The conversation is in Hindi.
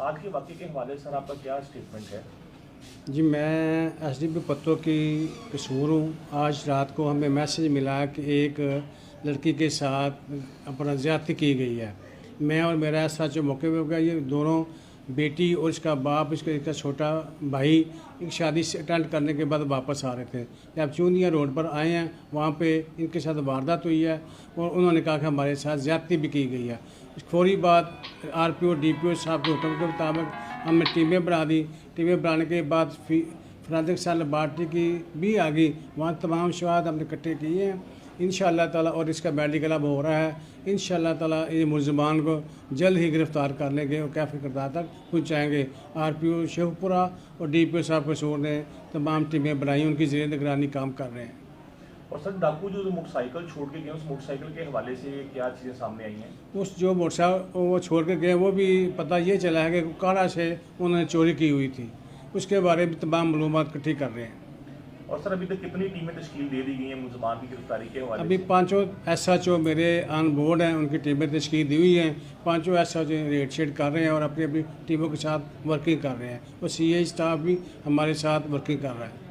आज के वाक़ये के हवाले से सर आपका क्या स्टेटमेंट है? जी, मैं एसडीपी पत्तों की कसूर हूँ। आज रात को हमें मैसेज मिला कि एक लड़की के साथ अपना ज़्यादती की गई है। मैं और मेरा एसएचओ मौके पे हो गया। ये दोनों बेटी और इसका बाप, इसका छोटा भाई एक शादी से अटेंड करने के बाद वापस आ रहे थे। जब चूंदिया रोड पर आए हैं, वहाँ पे इनके साथ वारदात हुई है और उन्होंने कहा कि हमारे साथ ज़्यादती भी की गई है। फौरी बात आरपीओ डीपीओ साहब के हुक्म के मुताबिक हमने टीमें बना दी। टीमें बनाने के बाद फोरेंसिक साइंस लैबोरेटरी की भी आ गई। वहाँ तमाम शवाहद हमने इकट्ठे किए हैं इंशाअल्लाह ताला, और इसका मेडिकल अब हो रहा है। इंशाअल्लाह ताला ये मुलज़मान को जल्द ही गिरफ़्तार कर लेंगे और कैफी किरदार तक पहुँचाएँगे। आरपीओ शेखपुरा और डीपीओ साहब कसूर ने तमाम टीमें बनाई, उनकी ज़ेर निगरानी काम कर रहे हैं। और सर डाकू जो मोटरसाइकिल छोड़ के गए, उस मोटरसाइकिल के हवाले से क्या चीज़ें सामने आई हैं? उस जो मोटरसाइकिल वो छोड़ के गए, वो भी पता ये चला है कि काड़ा से उन्होंने चोरी की हुई थी। उसके बारे में तमाम मालूमात इकट्ठी कर रहे हैं। और सर अभी तक कितनी टीमें तश्कील दे दी गई हैं मुलज़मान की गिरफ्तारी के हवाले अभी से? 5 एसएचओ मेरे ऑन बोर्ड हैं, उनकी टीमें तश्कील दी हुई हैं। 5 एसएचओ रेड शेड कर रहे हैं और अपनी अपनी टीमों के साथ वर्किंग कर रहे हैं और सीए स्टाफ भी हमारे साथ वर्किंग कर रहा है।